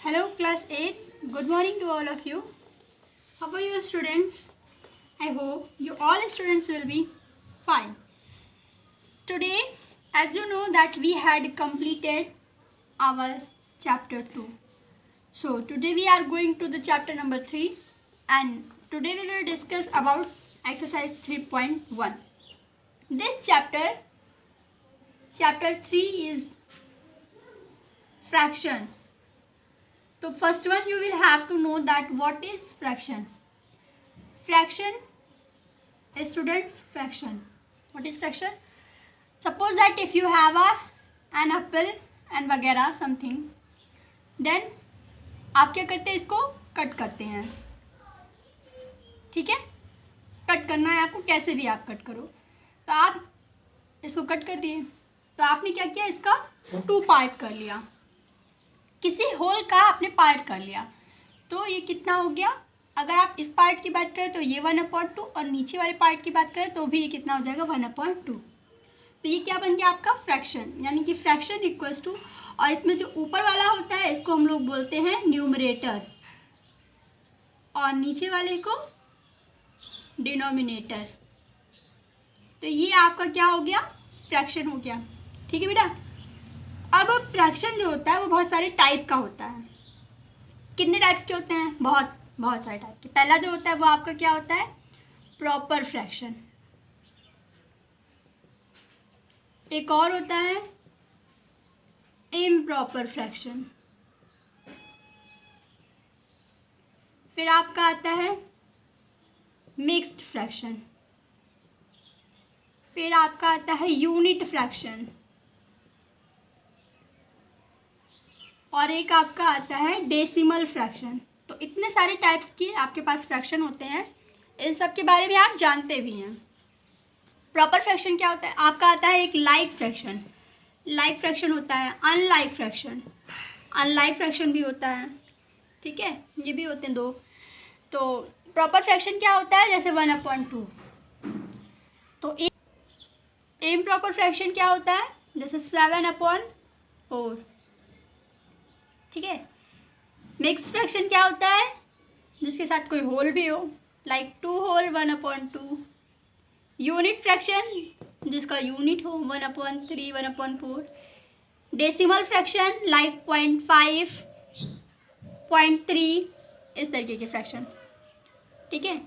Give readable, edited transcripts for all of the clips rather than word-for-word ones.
Hello class 8. Good morning to all of you. How are you students? I hope you all students will be fine. Today, as you know that we had completed our chapter 2. So today we are going to the chapter number 3 and today we will discuss about exercise 3.1. This chapter 3 is fraction. So first one you will have to know that what is fraction. Fraction, students, fraction. What is fraction? Suppose that if you have an apple and वगैरह something, then आप क्या करते हैं, इसको cut करते हैं. ठीक है, कट करना है आपको, कैसे भी आप कट करो. तो आप इसको कट कर दिए, तो आपने क्या किया, इसका 2 पार्ट कर लिया, किसी होल का आपने पार्ट कर लिया. तो ये कितना हो गया, अगर आप इस पार्ट की बात करें तो ये 1/2 और नीचे वाले पार्ट की बात करें तो भी ये कितना हो जाएगा 1/2. तो ये क्या बन गया आपका फ्रैक्शन, यानी कि फ्रैक्शन इक्वल्स टू, और इसमें जो ऊपर वाला होता है इसको हम लोग बोलते हैं न्यूमरेटर और नीचे वाले को डिनोमिनेटर. तो ये आपका क्या हो गया, फ्रैक्शन हो गया. ठीक है बेटा. अब फ्रैक्शन जो होता है वो बहुत सारे टाइप का होता है. कितने टाइप्स के होते हैं, बहुत सारे टाइप के. पहला जो होता है वो आपका क्या होता है, प्रॉपर फ्रैक्शन. एक और होता है इम्प्रॉपर फ्रैक्शन. फिर आपका आता है मिक्स्ड फ्रैक्शन. फिर आपका आता है यूनिट फ्रैक्शन. और एक आपका आता है डेसिमल फ्रैक्शन. तो इतने सारे टाइप्स की आपके पास फ्रैक्शन होते हैं, इन सब के बारे में आप जानते भी हैं. प्रॉपर फ्रैक्शन क्या होता है, आपका आता है एक लाइक फ्रैक्शन. लाइक फ्रैक्शन होता है अनलाइक फ्रैक्शन. अनलाइक फ्रैक्शन भी होता है. ठीक है, ये भी होते हैं 2. तो प्रॉपर फ्रैक्शन क्या होता है, जैसे 1/2. तो इम्प्रॉपर फ्रैक्शन क्या होता है, जैसे 7/4. ठीक है. मिक्स्ड फ्रैक्शन क्या होता है, जिसके साथ कोई होल भी हो, लाइक 2 होल 1/2. यूनिट फ्रैक्शन जिसका यूनिट हो 1/3 1/4. डेसिमल फ्रैक्शन लाइक 0.5 0.3 इस तरीके के फ्रैक्शन. ठीक है.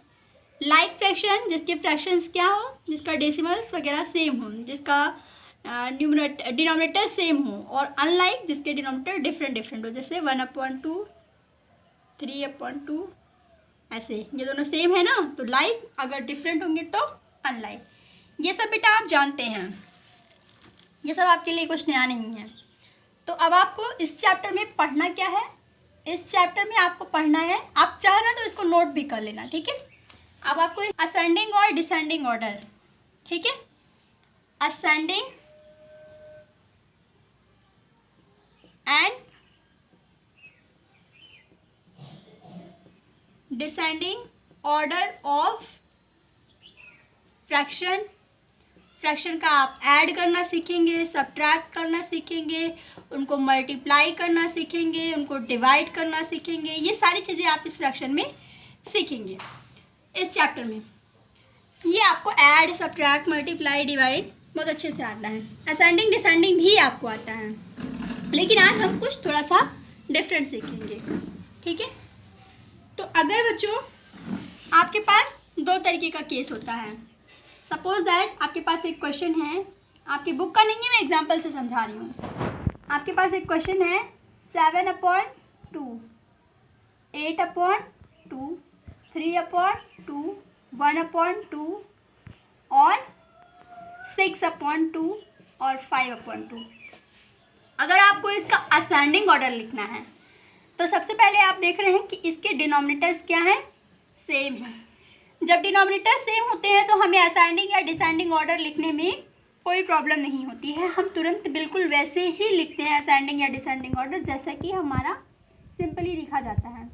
लाइक फ्रैक्शन जिसके फ्रैक्शंस क्या हो, जिसका डेसिमल्स वगैरह सेम हो, जिसका डिनोमिनेटर सेम हो. और अनलाइक जिसके डिनोमिनेटर डिफरेंट हो, जैसे 1/2 3/2 ऐसे. ये दोनों सेम है ना, तो लाइक. अगर डिफरेंट होंगे तो अनलाइक. ये सब बेटा आप जानते हैं, ये सब आपके लिए कुछ नया नहीं है. तो अब आपको इस चैप्टर में पढ़ना क्या है, इस चैप्टर में आपको पढ़ना है, आप चाहे ना तो इसको नोट भी कर लेना. ठीक है. अब आपको असेंडिंग और डिसेंडिंग ऑर्डर. ठीक है. Ascending and descending order of fraction. Fraction का आप ऐड करना सीखेंगे, सब्ट्रैक्ट करना सीखेंगे, उनको मल्टीप्लाई करना सीखेंगे, उनको डिवाइड करना सीखेंगे. ये सारी चीज़ें आप इस फ्रैक्शन में सीखेंगे इस चैप्टर में. ये आपको ऐड सब्ट्रैक्ट मल्टीप्लाई डिवाइड बहुत अच्छे से आता है. असेंडिंग डिसेंडिंग भी आपको आता है, लेकिन आज हम कुछ थोड़ा सा डिफरेंट सीखेंगे. ठीक है. तो अगर बच्चों आपके पास 2 तरीके का केस होता है, सपोज दैट आपके पास एक क्वेश्चन है, आपकी बुक का नहीं है, मैं एग्जांपल से समझा रही हूँ. आपके पास एक क्वेश्चन है 7/2 8/2 3/2 1/2 और 6/2 और 5/2. अगर आपको इसका असेंडिंग ऑर्डर लिखना है तो सबसे पहले आप देख रहे हैं कि इसके डिनोमिनेटर्स क्या हैं, सेम है. जब डिनोमिनेटर सेम होते हैं तो हमें असेंडिंग या डिसेंडिंग ऑर्डर लिखने में कोई प्रॉब्लम नहीं होती है. हम तुरंत बिल्कुल वैसे ही लिखते हैं असेंडिंग या डिसेंडिंग ऑर्डर, जैसा कि हमारा सिंपली लिखा जाता है.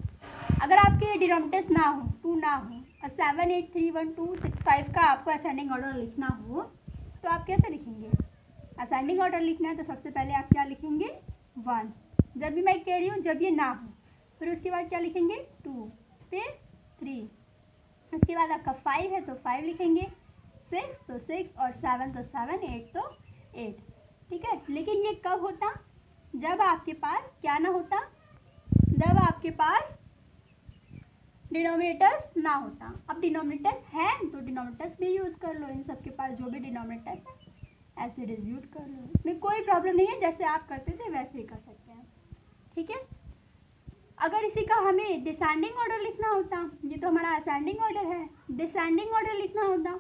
अगर आपके डिनोमिनेटर्स ना हो, 2 ना हो, और 7 8 3 1 2 6 5 का आपको असेंडिंग ऑर्डर लिखना हो तो आप कैसे लिखेंगे. असेंडिंग ऑर्डर लिखना है तो सबसे पहले आप क्या लिखेंगे, 1. जब भी मैं कह रही हूँ जब ये ना हो, फिर उसके बाद क्या लिखेंगे 2, फिर 3, उसके बाद आपका 5 है तो 5 लिखेंगे, 6 तो 6 और 7 तो 7, 8 तो 8। ठीक है, लेकिन ये कब होता, जब आपके पास क्या ना होता, जब आपके पास डिनोमिनेटर्स ना होता। अब डिनोमिनेटर्स है तो डिनोमिनेटर्स भी यूज़ कर लो, इन सब के पास जो भी डिनोमिनेटर्स है ऐसे डिस्ट्रीब्यूट कर लो, इसमें कोई प्रॉब्लम नहीं है, जैसे आप करते थे वैसे ही कर सकते हैं। ठीक है, अगर इसी का हमें डिसेंडिंग ऑर्डर लिखना होता, ये तो हमारा असेंडिंग ऑर्डर है, डिसेंडिंग ऑर्डर लिखना होता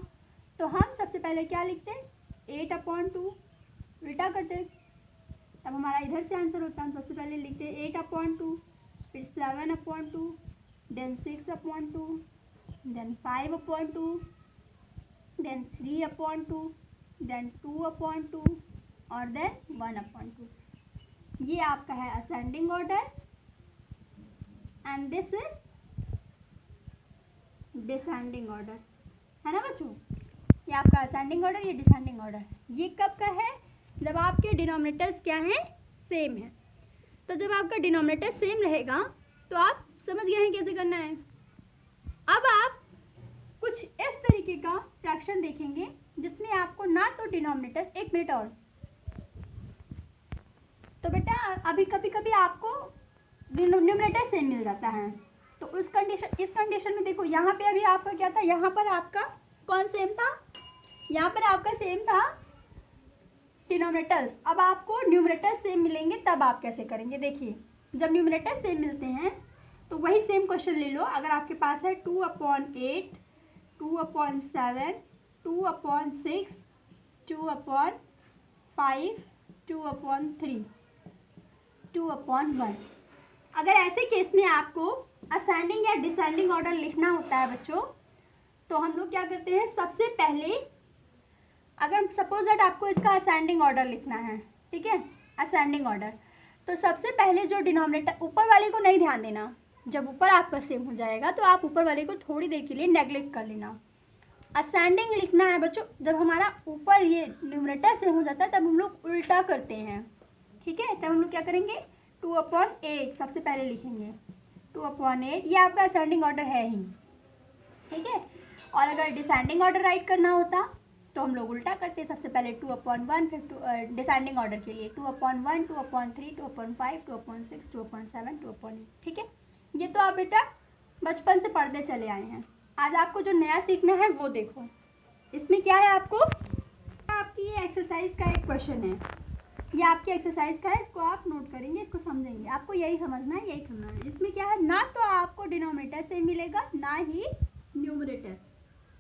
तो हम सबसे पहले क्या लिखते, 8/2 उल्टा करते, तब हमारा इधर से आंसर होता। हम सबसे पहले लिखते 8/2, फिर 7/2, देन 6/2, देन 5/2, देन 3/2, देन 2/2 और देन 1/2। ये आपका है ascending order and this is descending order, है ना बच्चों। ये आपका असेंडिंग ऑर्डर, ये डिसेंडिंग ऑर्डर। ये कब का है, जब आपके डिनोमिनेटर्स क्या हैं, सेम है। तो जब आपका डिनोमिनेटर सेम रहेगा तो आप समझ गए हैं कैसे करना है। अब आप कुछ इस तरीके का फ्रैक्शन देखेंगे जिसमें आपको ना तो डिनोमिनेटर, एक मिनट और, तो बेटा अभी कभी कभी आपको न्यूमरेटर सेम मिल जाता है, तो इस कंडीशन में देखो, यहाँ पे अभी आपका क्या था, यहाँ पर आपका कौन सेम था, यहाँ पर आपका सेम था डिनोमिनेटर्स। अब आपको न्यूमरेटर सेम मिलेंगे तब आप कैसे करेंगे, देखिए जब न्यूमरेटर सेम मिलते हैं तो वही सेम क्वेश्चन ले लो। अगर आपके पास है 2/8, 2/7, 2/6, 2/5, 2/3, 2/1, अगर ऐसे केस में आपको असेंडिंग या डिसेंडिंग ऑर्डर लिखना होता है बच्चों, तो हम लोग क्या करते हैं, सबसे पहले अगर सपोज दैट आपको इसका असेंडिंग ऑर्डर लिखना है, ठीक है, असेंडिंग ऑर्डर, तो सबसे पहले जो डिनोमिनेटर, ऊपर वाले को नहीं ध्यान देना, जब ऊपर आपका सेम हो जाएगा तो आप ऊपर वाले को थोड़ी देर के लिए नेग्लेक्ट कर लेना। असेंडिंग लिखना है बच्चों, जब हमारा ऊपर ये न्यूमरेटर सेम हो जाता है तब हम लोग उल्टा करते हैं। ठीक है, तब हम लोग क्या करेंगे, 2/8 सबसे पहले लिखेंगे, 2/8, ये आपका असेंडिंग ऑर्डर है ही। ठीक है, और अगर डिसेंडिंग ऑर्डर राइट करना होता तो हम लोग उल्टा करते, सबसे पहले 2/1, फिर डिसेंडिंग ऑर्डर के लिए 2/1, 2/3, 2/5, 2/6, 2/7, 2/8। ठीक है, ये तो आप बेटा बचपन से पढ़ते चले आए हैं। आज आपको जो नया सीखना है वो देखो, इसमें क्या है, आपको आपकी ये एक्सरसाइज का एक क्वेश्चन है, ये आपकी एक्सरसाइज का है, इसको आप नोट करेंगे, इसको समझेंगे, आपको यही समझना है, यही करना है। इसमें क्या है, ना तो आपको डिनोमिनेटर से मिलेगा ना ही न्यूमरेटर।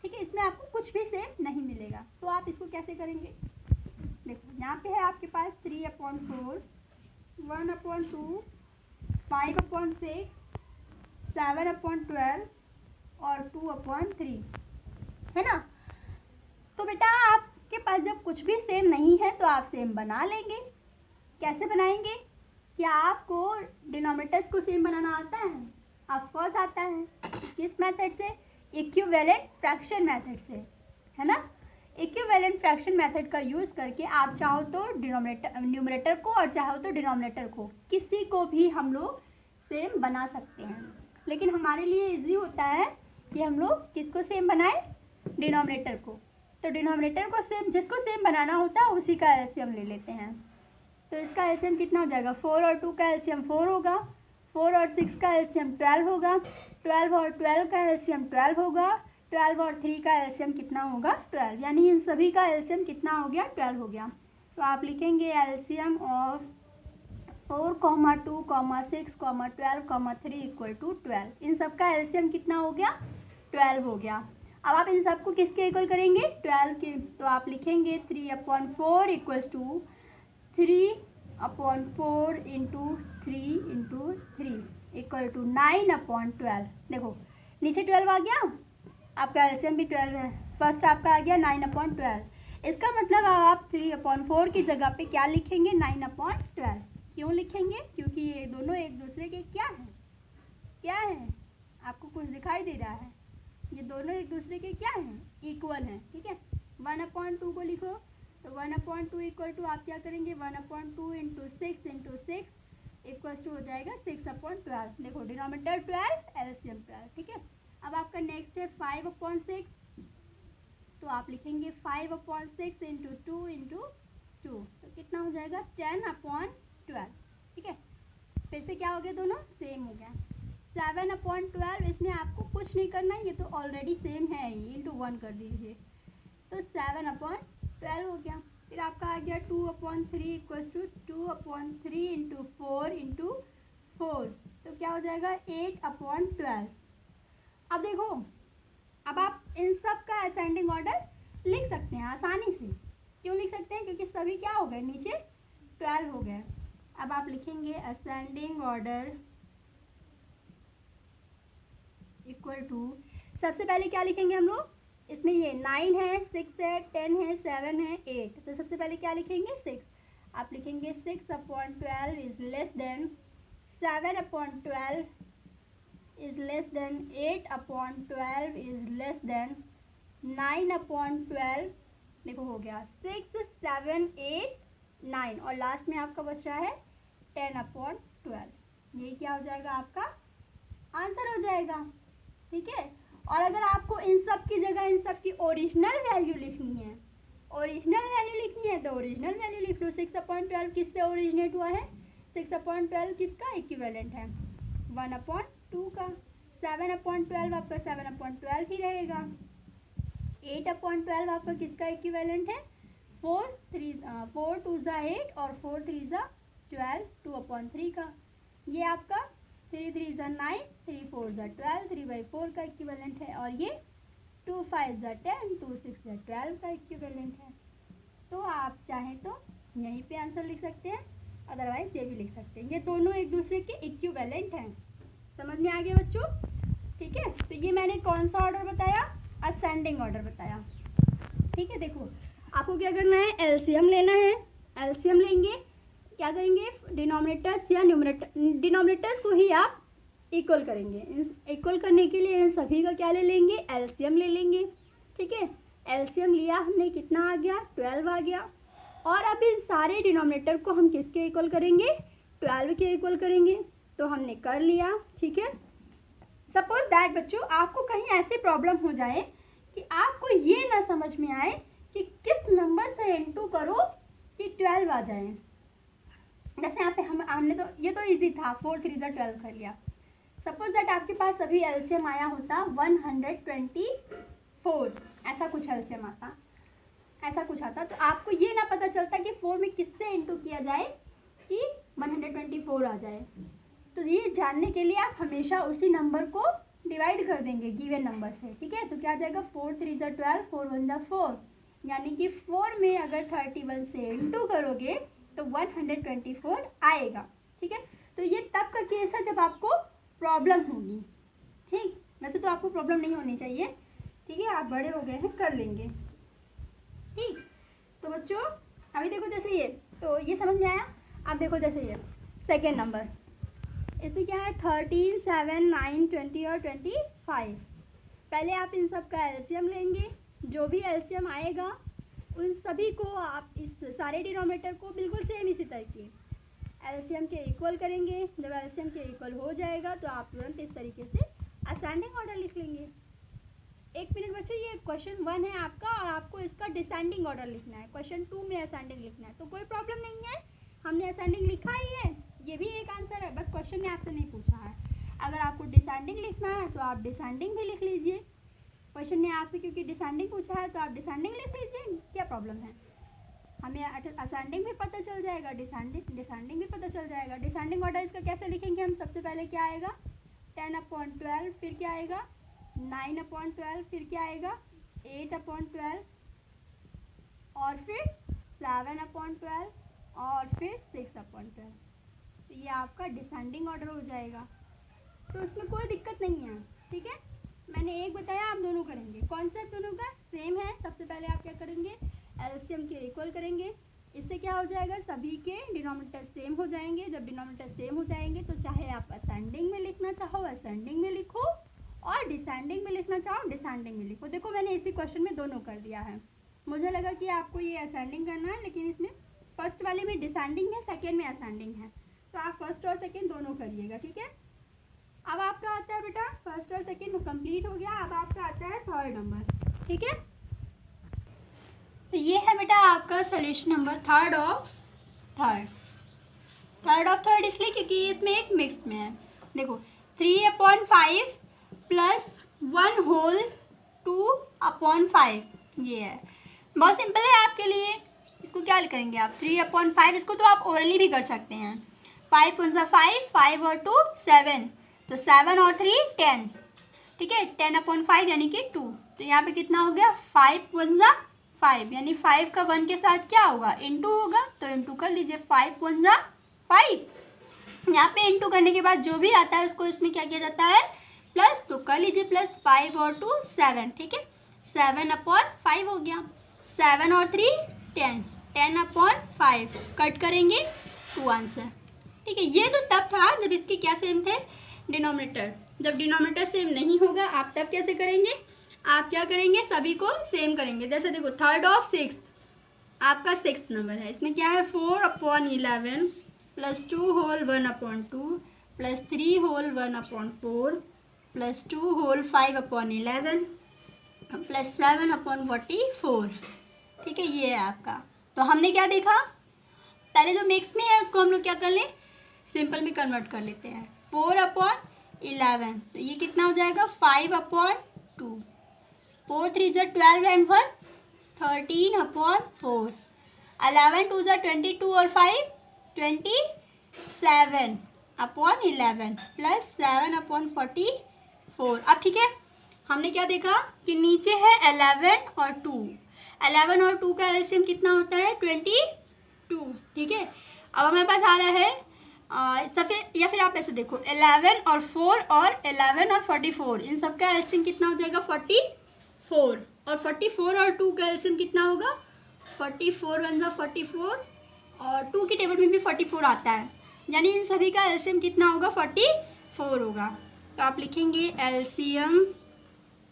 ठीक है, इसमें आपको कुछ भी सेम नहीं मिलेगा, तो आप इसको कैसे करेंगे, देखो यहाँ पे है आपके पास 3/4, 1/2, 5/6, 7/12 और 2/3, है ना। तो बेटा आपके पास जब कुछ भी सेम नहीं है तो आप सेम बना लेंगे। कैसे बनाएंगे, क्या आपको डिनोमिनेटर्स को सेम बनाना आता है, ऑफ कोर्स आता है। किस मेथड से, इक्विवेलेंट फ्रैक्शन मेथड से, है ना। इक्विवेलेंट फ्रैक्शन मेथड का यूज़ करके आप चाहो तो न्यूमरेटर को और चाहो तो डिनोमिनेटर को, किसी को भी हम लोग सेम बना सकते हैं। लेकिन हमारे लिए इजी होता है कि हम लोग किसको सेम बनाएं, डिनोमिनेटर को। तो डिनोमिनेटर को सेम, जिसको सेम बनाना होता है उसी का एलसीएम ले लेते हैं। तो इसका एलसीएम कितना हो जाएगा, 4 और 2 का एलसीएम 4 होगा, 4 और 6 का एलसीएम 12 होगा, 12 और 12 का एलसीएम 12 होगा, 12 और 3 का एलसीएम कितना होगा, 12, यानी इन सभी का एलसीएम कितना हो गया, 12 हो गया। तो आप लिखेंगे एलसीएम ऑफ 4, 2, 6, 12, 3 = 12। इन सब का एलसीएम कितना हो गया, 12 हो गया। अब आप इन सबको किसके इक्वल करेंगे, 12 के, तो आप लिखेंगे 3/4 = 3/4 × 3 × 3 = 9/12। देखो नीचे 12 आ गया, आपका एलसीएम भी 12 है, फर्स्ट आपका आ गया 9/12। इसका मतलब आप 3/4 की जगह पे क्या लिखेंगे, 9/12। क्यों लिखेंगे, क्योंकि ये दोनों एक दूसरे के क्या हैं, क्या है, आपको कुछ दिखाई दे रहा है, ये दोनों एक दूसरे के क्या हैं, इक्वल हैं। ठीक है, 1/2 को लिखो, तो 1/2 = आप क्या करेंगे, 1/2 × 6 × 6 इक्वल टू हो जाएगा 6/12। देखो डिनोमिनेटर 12, एलसीएम 12, ठीक है। अब आपका नेक्स्ट है 5/6, तो आप लिखेंगे 5/6 इंटू 2 इंटू 2, तो कितना हो जाएगा 10/12, ठीक है। फिर से क्या हो गया, दोनों सेम हो गया। 7/12, इसमें आपको कुछ नहीं करना है, ये तो ऑलरेडी सेम है ही, इंटू 1 कर दीजिए, तो 7/12 हो गया। फिर आपका आ गया 2/3 इक्वल्स टू 2/3 इंटू 4 इंटू 4, तो क्या हो जाएगा 8/12। अब देखो, अब आप इन सब का असेंडिंग ऑर्डर लिख सकते हैं आसानी से। क्यों लिख सकते हैं, क्योंकि सभी क्या हो गए, नीचे 12 हो गए। अब आप लिखेंगे असेंडिंग ऑर्डर इक्वल टू, सबसे पहले क्या लिखेंगे हम लोग, इसमें ये 9 है, 6 है, 10 है, 7 है, 8, तो सबसे पहले क्या लिखेंगे 6। आप लिखेंगे 6/12 is less than 7/12 is less than 8/12 is less than 9/12। देखो हो गया 6, 7, 8, 9 और लास्ट में आपका बच रहा है 10/12। यही क्या हो जाएगा, आपका आंसर हो जाएगा, ठीक है। और अगर आपको इन सब की जगह इन सब की ओरिजिनल वैल्यू लिखनी है, तो ओरिजिनल वैल्यू लिख लो। 6/12 किससे ओरिजिनेट हुआ है, 6/12 किसका इक्विवेलेंट है 1/2 का। 7/12 आपका 7/12 ही रहेगा। 8/12 आपका किसका इक्विवेलेंट है, 4 2 8 और 4 3 12, 2/3 का। ये आपका 3 3 9, 3 4 12, 3/4 का इक्विवेलेंट है। और ये 2 5 10, 2 6 12 का इक्विवेलेंट है। तो आप चाहें तो यहीं पे आंसर लिख सकते हैं, अदरवाइज ये भी लिख सकते हैं। ये दोनों एक दूसरे के इक्विवेलेंट हैं। समझ में आ गया बच्चों, ठीक है। तो ये मैंने कौन सा ऑर्डर बताया, असेंडिंग ऑर्डर बताया, ठीक है। देखो आपको क्या करना है, एलसीएम लेना है। एलसीएम लेंगे, क्या करेंगे, डिनोमिनेटर्स या न्यूमरेटर, डिनोमिनेटर्स को ही आप इक्वल करेंगे। इक्वल करने के लिए इन सभी का क्या ले लेंगे, एलसीएम ले लेंगे, ठीक है। एलसीएम लिया हमने, कितना आ गया 12 आ गया। और अब इन सारे डिनोमिनेटर को हम किसके इक्वल करेंगे, 12 के इक्वल करेंगे। तो हमने कर लिया, ठीक है। सपोज दैट बच्चों आपको कहीं ऐसी प्रॉब्लम हो जाए कि आपको ये ना समझ में आए कि किस नंबर से इनटू करो कि 12 आ जाए। जैसे यहाँ पे हमने तो ये तो इजी था, 4 3 12 कर लिया। सपोज दैट आपके पास अभी एलसीएम आया होता 124, ऐसा कुछ एलसीएम आता, ऐसा कुछ आता, तो आपको ये ना पता चलता कि 4 में किससे इनटू किया जाए कि 124 आ जाए। तो ये जानने के लिए आप हमेशा उसी नंबर को डिवाइड कर देंगे गिवन नंबर से, ठीक है। तो क्या आ जाएगा 4 3 12, 4 1 4, यानी कि 4 में अगर 31 से इनटू करोगे तो 124 आएगा, ठीक है। तो ये तब का केस है जब आपको प्रॉब्लम होगी, ठीक। वैसे तो आपको प्रॉब्लम नहीं होनी चाहिए, ठीक है, आप बड़े हो गए हैं, कर लेंगे, ठीक। तो बच्चों अभी देखो जैसे ये, तो ये समझ में आया। अब देखो जैसे ये सेकेंड नंबर, इसमें क्या है 13 7 9 20 और 25। पहले आप इन सब का एलसीएम लेंगे, जो भी एलसीएम आएगा उन सभी को आप इस सारे डिनोमिनेटर को बिल्कुल सेम इसी तरीके एलसीएम के इक्वल करेंगे। जब एलसीएम के इक्वल हो जाएगा तो आप तुरंत इस तरीके से असेंडिंग ऑर्डर लिख लेंगे। एक मिनट बच्चों, ये क्वेश्चन 1 है आपका और आपको इसका डिसेंडिंग ऑर्डर लिखना है। क्वेश्चन 2 में असेंडिंग लिखना है, तो कोई प्रॉब्लम नहीं है, हमने असेंडिंग लिखा ही है, ये भी एक आंसर है, बस क्वेश्चन ने आपसे नहीं पूछा है। अगर आपको डिसेंडिंग लिखना है तो आप डिसेंडिंग भी लिख लीजिए। क्वेश्चन ने आपसे क्योंकि डिसेंडिंग पूछा है तो आप डिसेंडिंग लिख लीजिए, क्या प्रॉब्लम है। हमें असेंडिंग भी पता चल जाएगा, डिसेंडिंग भी पता चल जाएगा। डिसेंडिंग ऑर्डर इसका कैसे लिखेंगे हम, सबसे पहले क्या आएगा 10/12, फिर क्या आएगा 9/12, फिर क्या आएगा 8/12 और फिर 7/12 और फिर 6/12। तो ये आपका डिसेंडिंग ऑर्डर हो जाएगा, तो इसमें कोई दिक्कत नहीं है, ठीक है। मैंने एक बताया, आप दोनों करेंगे, कॉन्सेप्ट दोनों का सेम है। सबसे पहले आप क्या करेंगे, एलसीएम के इक्वल करेंगे। इससे क्या हो जाएगा, सभी के डिनोमिनेटर सेम हो जाएंगे। जब डिनोमिनेटर सेम हो जाएंगे तो चाहे आप असेंडिंग में लिखना चाहो असेंडिंग में लिखो, और डिसेंडिंग में लिखना चाहो डिसेंडिंग में लिखो। देखो मैंने इसी क्वेश्चन में दोनों कर दिया है। मुझे लगा कि आपको ये असेंडिंग करना है, लेकिन इसमें फर्स्ट वाले में डिसेंडिंग है, सेकेंड में असेंडिंग है, तो आप फर्स्ट और सेकेंड दोनों करिएगा, ठीक है। अब आपका आता है बेटा फर्स्ट और सेकेंड कंप्लीट हो गया, अब आपका आता है थर्ड नंबर, ठीक है। तो ये है बेटा आपका solution number third of third इसलिए क्योंकि इसमें एक मिक्स में है। देखो 3/5 प्लस 1 होल 2/5 ये है, बहुत सिंपल है आपके लिए। इसको क्या करेंगे आप 3/5, इसको तो आप ओरली भी कर सकते हैं। 5 × 5, 5 और 2 7, तो 7 और 3 10, ठीक है। 10/5 यानी कि 2, तो यहाँ पे कितना हो गया 5 × 5 यानी 5 का 1 के साथ क्या होगा इंटू होगा, तो इंटू कर लीजिए 5 × 5। यहाँ पे इंटू करने के बाद जो भी आता है उसको इसमें क्या किया जाता है प्लस, तो कर लीजिए प्लस 5 और 2 7, ठीक है। 7/5 हो गया, 7 और 3 10, 10/5 कट करेंगे 2 आंसर, ठीक है। ये तो तब था जब इसके क्या सेम थे डिनोमिनेटर। जब डिनोमिनेटर सेम नहीं होगा आप तब कैसे करेंगे, आप क्या करेंगे सभी को सेम करेंगे। जैसे देखो थर्ड ऑफ सिक्स आपका 6th नंबर है, इसमें क्या है 4/11 plus 2 whole 1/2 plus 3 whole 1/4 plus 2 whole 5/11 plus 7/44, ठीक है। ये है आपका। तो हमने क्या देखा, पहले जो मिक्स में है उसको हम लोग क्या कर लें सिंपल में कन्वर्ट कर लेते हैं। 4/11 तो ये कितना हो जाएगा 5/2, 4 3 × 12 एंड 1 13/4, 11 2 × 22 और 5 27/11 प्लस 7/44। अब ठीक है, हमने क्या देखा कि नीचे है 11 और 2, 11 और 2 का एलसीएम कितना होता है 22, ठीक है। अब हमारे पास आ रहा है सफ़ेद, या फिर आप ऐसे देखो 11 और 4 और 11 और 44 इन सब का एलसीएम कितना हो जाएगा 44, और 44 और 2 का एलसीएम कितना होगा 44 × 44, और 2 की टेबल में भी 44 आता है, यानी इन सभी का एलसीएम कितना होगा 44 होगा। तो आप लिखेंगे एलसीएम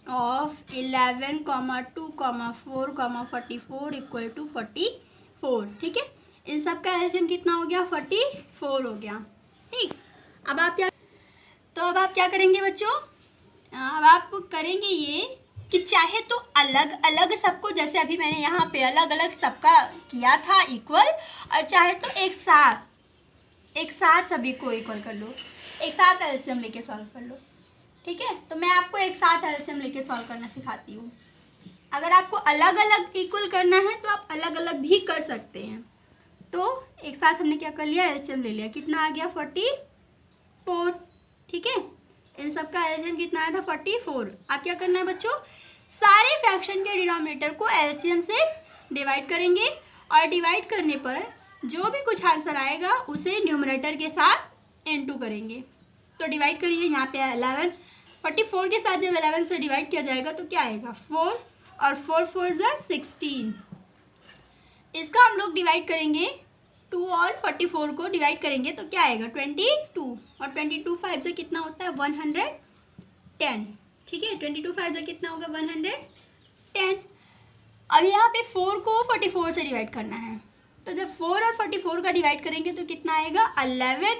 ऑफ 11, 2, 4, 44 इक्वल टू 44, ठीक है। इन सब का एलसीएम कितना हो गया 44 हो गया, ठीक। अब आप क्या करेंगे बच्चों, अब आप करेंगे ये कि चाहे तो अलग अलग सबको, जैसे अभी मैंने यहाँ पे अलग अलग सबका किया था इक्वल, और चाहे तो एक साथ सभी को इक्वल कर लो, एक साथ एलसीएम लेके सॉल्व कर लो, ठीक है। तो मैं आपको एक साथ एलसीएम लेके सॉल्व करना सिखाती हूँ। अगर आपको अलग अलग इक्वल करना है तो आप अलग अलग भी कर सकते हैं। तो एक साथ हमने क्या कर लिया एलसीएम ले लिया, कितना आ गया 44, ठीक है। इन सब का एलसीएम कितना आया था 44। अब क्या करना है बच्चों, सारे फ्रैक्शन के डिनोमिनेटर को एलसीएम से डिवाइड करेंगे, और डिवाइड करने पर जो भी कुछ आंसर आएगा उसे न्यूमरेटर के साथ इनटू करेंगे। तो डिवाइड करिए, यहाँ पे 11, 44 के साथ जब 11 से डिवाइड किया जाएगा तो क्या आएगा 4, और 4 4 = 16। इसका हम लोग डिवाइड करेंगे 2 और 44 को डिवाइड करेंगे तो क्या आएगा 22, और 22 5 से कितना होता है 110, ठीक है। 22 5 से कितना होगा 110। अब यहाँ पे 4 को 44 से डिवाइड करना है, तो जब 4 और 44 का डिवाइड करेंगे तो कितना आएगा 11,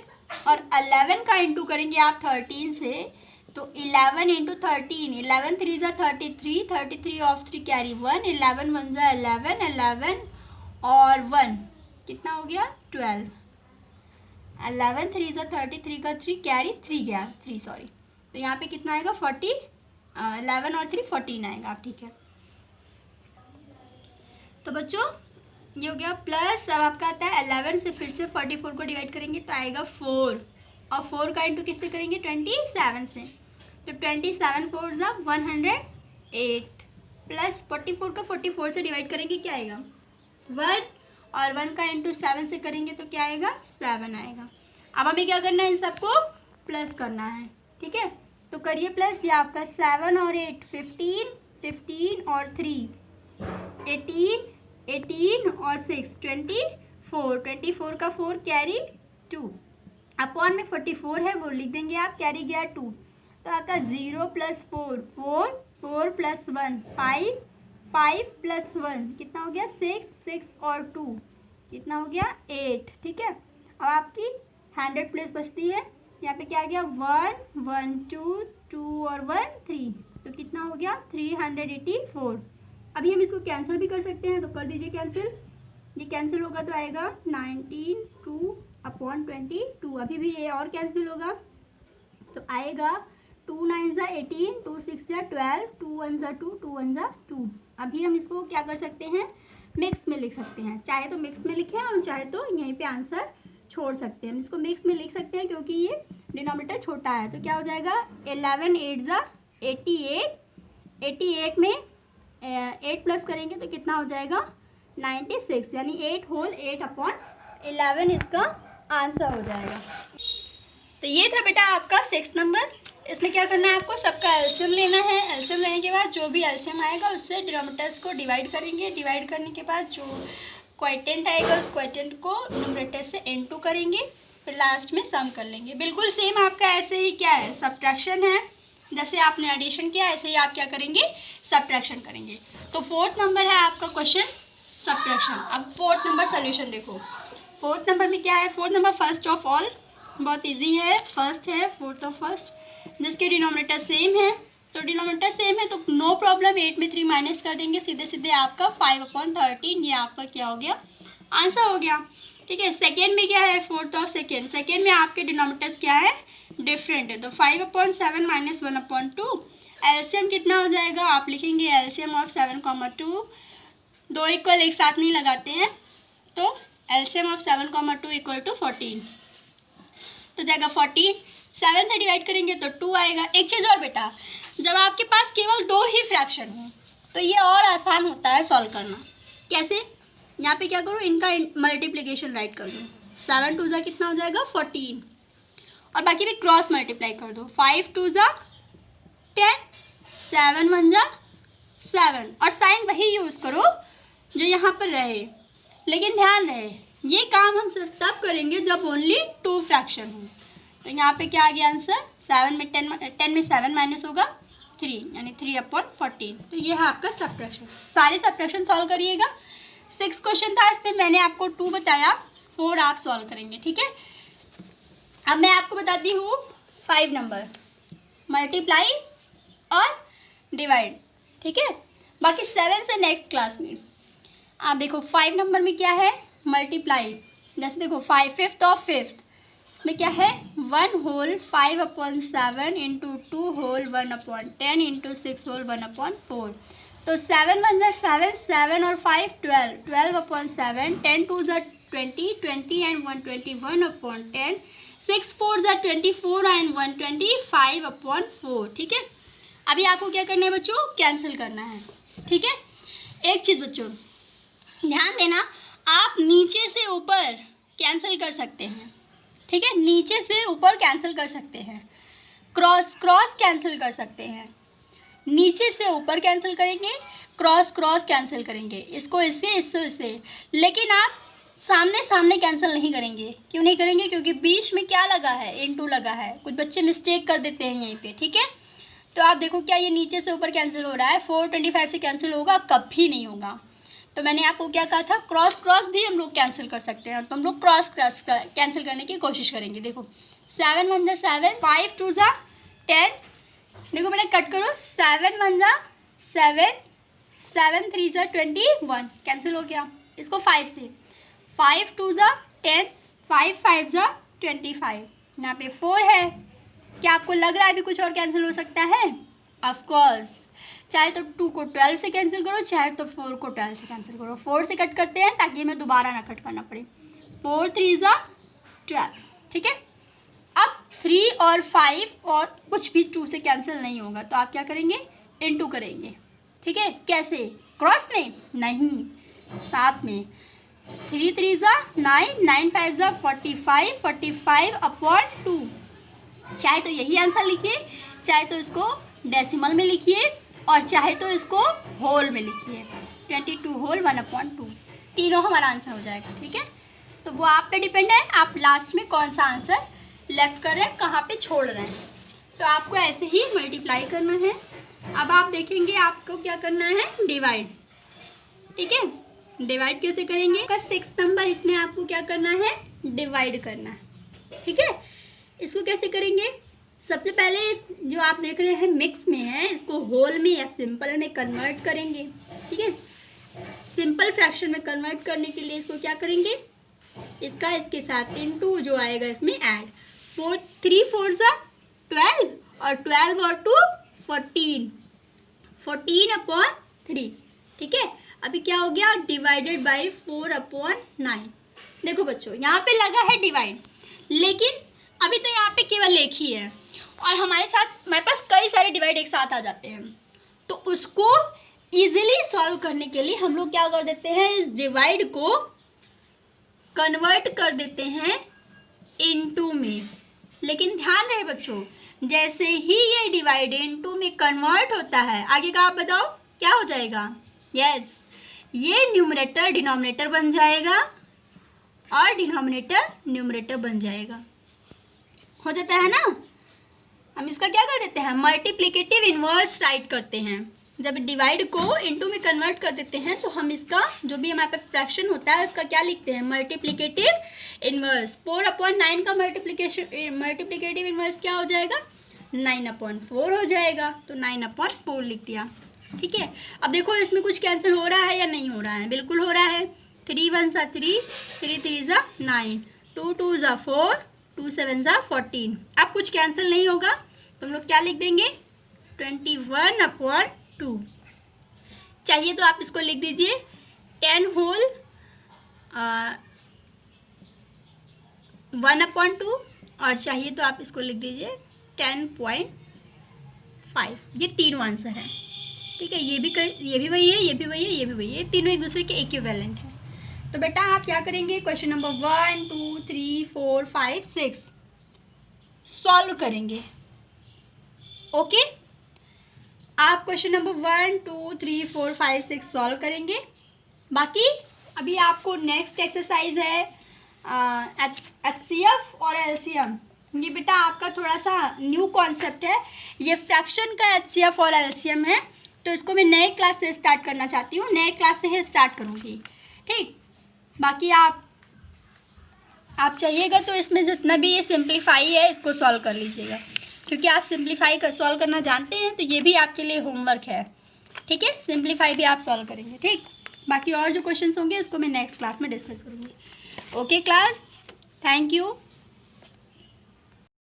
और 11 का इंटू करेंगे आप 13 से, तो 11 × 13, 11 3 = 33, 33 ऑफ 3 कैरी 1, 11 1 = 11, 11 और 1 कितना हो गया 12, 11 3 = 33 का 3 कैरी 3 गया 3 सॉरी, तो यहाँ पे कितना आएगा 40, 11 और 3 14 आएगा, ठीक है। तो बच्चों ये हो गया प्लस। अब आपका आता है 11 से फिर से 44 को डिवाइड करेंगे तो आएगा 4, और 4 का इंटू किससे करेंगे 27 से, तो 27 4 = 108, प्लस 44 का 44 से डिवाइड करेंगे क्या आएगा 1, और 1 का इंटू 7 से करेंगे तो क्या आएगा 7 आएगा। अब हमें क्या करना है इन सबको प्लस करना है, ठीक है। तो करिए प्लस, ये आपका 7 और 8 15, 15 और 3 18, 18 और 6 24, 24 का 4 कैरी 2, अपॉन में 44 है वो लिख देंगे आप, कैरी गया 2, तो आपका 0 + 4 4, 4 + 1 5, 5 + 1 कितना हो गया 6, 6 और 2 कितना हो गया 8, ठीक है। अब आपकी 100 प्लेस बचती है, यहाँ पे क्या आ गया 1 1 2 2 और 1 3, तो कितना हो गया 384। अभी हम इसको कैंसिल भी कर सकते हैं, तो कर दीजिए कैंसिल। ये कैंसिल होगा तो आएगा 19 2/22। अभी भी ये और कैंसिल होगा तो आएगा 2 9 ज़ा 18, 2 6 ज़ा 12, 2 1 ज़ा 2, 2 1 ज़ा 2। अभी हम इसको क्या कर सकते हैं, मिक्स में लिख सकते हैं। चाहे तो मिक्स में लिखें और चाहे तो यहीं पे आंसर छोड़ सकते हैं। हम इसको मिक्स में लिख सकते हैं क्योंकि ये डिनोमिनेटर छोटा है। तो क्या हो जाएगा 11 8 ज़ा 88, 88 में 8 प्लस करेंगे तो कितना हो जाएगा 96, यानी 8 होल 8/11 इसका आंसर हो जाएगा। तो ये था बेटा आपका 6 नंबर। इसमें क्या करना है, आपको सबका एलसीएम लेना है। एलसीएम लेने के बाद जो भी एलसीएम आएगा उससे डिनोमिनेटर्स को डिवाइड करेंगे। डिवाइड करने के बाद जो क्वोटिएंट आएगा उस क्वोटिएंट को न्यूमरेटर से इनटू करेंगे, फिर लास्ट में सम कर लेंगे। बिल्कुल सेम आपका ऐसे ही क्या है, सब्ट्रैक्शन है। जैसे आपने एडिशन किया ऐसे ही आप क्या करेंगे, सब्ट्रैक्शन करेंगे। तो 4th नंबर है आपका क्वेश्चन सब्ट्रैक्शन। अब 4th नंबर सोल्यूशन देखो। 4th नंबर में क्या है, 4th number first of all बहुत इजी है, फर्स्ट है 4th ऑफ फर्स्ट, जिसके डिनोमिनेटर सेम है। तो डिनोमिनेटर सेम है तो नो प्रॉब्लम, 8 में 3 माइनस कर देंगे, सीधे सीधे आपका 5/13 ये आपका क्या हो गया, आंसर हो गया। ठीक है। सेकेंड में क्या है, 4th ऑफ सेकेंड, सेकेंड में आपके डिनोमिनेटर्स क्या है, डिफरेंट है। तो 5/7 माइनस 1/2, एलसीएम कितना हो जाएगा, आप लिखेंगे एलसीएम ऑफ 7,2, 2 इक्वल एक साथ नहीं लगाते हैं, तो एलसीएम ऑफ 7,2 इक्वल टू 14, तो जाएगा 14। 7 से डिवाइड करेंगे तो 2 आएगा। एक चीज़ और बेटा, जब आपके पास केवल 2 ही फ्रैक्शन हो तो ये और आसान होता है सॉल्व करना। कैसे, यहाँ पे क्या करो, इनका मल्टीप्लिकेशन राइट कर दो। 7 2 ज़ा कितना हो जाएगा 14, और बाकी भी क्रॉस मल्टीप्लाई कर दो। 5 2 ज़ा 10, 7 1 ज़ा 7, और साइन वही यूज़ करो जो यहाँ पर रहे, लेकिन ध्यान रहे ये काम हम सिर्फ तब करेंगे जब ओनली 2 फ्रैक्शन हो। तो यहाँ पे क्या आ गया आंसर, 7 में 10 में 7 माइनस होगा 3, यानी 3/14। तो ये है आपका सब्ट्रैक्शन। सारे सब्ट्रैक्शन सॉल्व करिएगा। 6 क्वेश्चन था, इसमें मैंने आपको 2 बताया, 4 आप सॉल्व करेंगे। ठीक है। अब मैं आपको बताती हूँ 5 नंबर, मल्टीप्लाई और डिवाइड। ठीक है। बाकी 7 से नेक्स्ट क्लास में। आप देखो 5 नंबर में क्या है, मल्टीप्लाई। जैसे देखो 5/5 ऑफ 5th, इसमें क्या है 1 whole 5/7 into 2 whole 1/10 into 6 whole 1/4। तो 7 1 ज़ा 7, 7 और 5 12, 12/7, 10 2 ज़ा 20, 20 एंड 120 1/10, 6 4 ज़ा 24 एंड 120 5/4। ठीक है। अभी आपको क्या करना है बच्चों, कैंसिल करना है। ठीक है। एक चीज़ बच्चों ध्यान देना, आप नीचे से ऊपर कैंसिल कर सकते हैं। ठीक है। नीचे से ऊपर कैंसिल कर सकते हैं, क्रॉस क्रॉस कैंसिल कर सकते हैं। नीचे से ऊपर कैंसिल करेंगे, क्रॉस क्रॉस कैंसिल करेंगे, इसको इससे इससे इससे, लेकिन आप सामने सामने कैंसिल नहीं करेंगे। क्यों नहीं करेंगे, क्योंकि बीच में क्या लगा है, इनटू लगा है। कुछ बच्चे मिस्टेक कर देते हैं यहीं पे। ठीक है। तो आप देखो क्या ये नीचे से ऊपर कैंसिल हो रहा है, 425 से कैंसिल होगा, कभी नहीं होगा। तो मैंने आपको क्या कहा था, क्रॉस क्रॉस भी हम लोग कैंसिल कर सकते हैं, तो हम लोग क्रॉस क्रॉस कैंसिल करने की कोशिश करेंगे। देखो 7 1 ज़ा 7, 5 2 ज़ा 10, देखो मैंने कट करो, 7 1 ज़ा 7, 7 3 ज़ा 21, कैंसिल हो गया। इसको 5 से, 5 2 ज़ा 10, 5 5 ज़ा 25, यहाँ पे 4 है। क्या आपको लग रहा है अभी कुछ और कैंसिल हो सकता है? ऑफ कोर्स, चाहे तो 2 को 12 से कैंसिल करो, चाहे तो 4 को 12 से कैंसिल करो। 4 से कट करते हैं ताकि हमें दोबारा ना कट करना पड़े। 4 3 ज़ा 12। ठीक है। अब 3 और 5 और कुछ भी 2 से कैंसिल नहीं होगा, तो आप क्या करेंगे, इनटू करेंगे। ठीक है। कैसे, क्रॉस में नहीं, साथ में। 3 3 ज़ा 9, 9 5 ज़ा 45, 45/2। चाहे तो यही आंसर लिखिए, चाहे तो इसको डेसिमल में लिखिए, और चाहे तो इसको होल में लिखिए, 22 होल 1/2, तीनों हमारा आंसर हो जाएगा। ठीक है। तो वो आप पे डिपेंड है, आप लास्ट में कौन सा आंसर लेफ्ट कर रहे हैं, कहाँ पे छोड़ रहे हैं। तो आपको ऐसे ही मल्टीप्लाई करना है। अब आप देखेंगे आपको क्या करना है, डिवाइड। ठीक है। डिवाइड कैसे करेंगे, का 6th नंबर, इसमें आपको क्या करना है, डिवाइड करना है। ठीक है, इसको कैसे करेंगे? सबसे पहले इस जो आप देख रहे हैं मिक्स में है, इसको होल में या सिंपल में कन्वर्ट करेंगे। ठीक है, सिंपल फ्रैक्शन में कन्वर्ट करने के लिए इसको क्या करेंगे, इसका इसके साथ इनटू जो आएगा इसमें ऐड, 3 4 12 और 12 और 2 14/3। ठीक है, अभी क्या हो गया, डिवाइडेड बाई 4/9। देखो बच्चों यहाँ पे लगा है डिवाइड, लेकिन अभी तो यहाँ पे केवल एक ही है और हमारे पास कई सारे डिवाइड एक साथ आ जाते हैं। तो उसको इजीली सॉल्व करने के लिए हम लोग क्या कर देते हैं, इस डिवाइड को कन्वर्ट कर देते हैं इनटू में। लेकिन ध्यान रहे बच्चों, जैसे ही ये डिवाइड इनटू में कन्वर्ट होता है, आगे का आप बताओ क्या हो जाएगा? यस, ये न्यूमरेटर डिनोमिनेटर बन जाएगा और डिनोमिनेटर न्यूमरेटर बन जाएगा। हो जाता है ना। हम इसका क्या कर देते हैं, मल्टीप्लिकेटिव इन्वर्स राइट करते हैं। जब डिवाइड को इनटू में कन्वर्ट कर देते हैं तो हम इसका जो भी हमारे पास फ्रैक्शन होता है उसका क्या लिखते हैं, मल्टीप्लिकेटिव इन्वर्स। 4/9 का मल्टीप्लिकेटिव इन्वर्स क्या हो जाएगा, 9/4 हो जाएगा। तो 9/4 लिख दिया। ठीक है, अब देखो इसमें कुछ कैंसिल हो रहा है या नहीं हो रहा है? बिल्कुल हो रहा है। 3 1 3, 3 3 9, 2 2 4, 2 7 14। अब कुछ कैंसिल नहीं होगा तो हम लोग क्या लिख देंगे, 21/2। चाहिए तो आप इसको लिख दीजिए 10 होल 1/2 और चाहिए तो आप इसको लिख दीजिए 10.5। ये तीनों आंसर हैं। ठीक है, ये भी वही है, ये भी वही है, ये भी वही है, तीनों एक दूसरे के इक्विवेलेंट हैं। तो बेटा आप क्या करेंगे, क्वेश्चन नंबर 1 2 3 4 5 6 सॉल्व करेंगे। ओके, आप क्वेश्चन नंबर 1 2 3 4 5 6 सॉल्व करेंगे। बाकी अभी आपको नेक्स्ट एक्सरसाइज है HCF और LCM। ये बेटा आपका थोड़ा सा न्यू कॉन्सेप्ट है, ये फ्रैक्शन का HCF और LCM है। तो इसको मैं नए क्लास से स्टार्ट करना चाहती हूँ, नए क्लास से ही स्टार्ट करूँगी। ठीक, बाकी आप चाहिएगा तो इसमें जितना भी ये सिंप्लीफाई है इसको सॉल्व कर लीजिएगा, क्योंकि आप सिंप्लीफाई सॉल्व करना जानते हैं तो ये भी आपके लिए होमवर्क है। ठीक है, सिंप्लीफाई भी आप सॉल्व करेंगे। ठीक, बाकी और जो क्वेश्चंस होंगे उसको मैं नेक्स्ट क्लास में डिस्कस करूँगी। Okay class, thank you.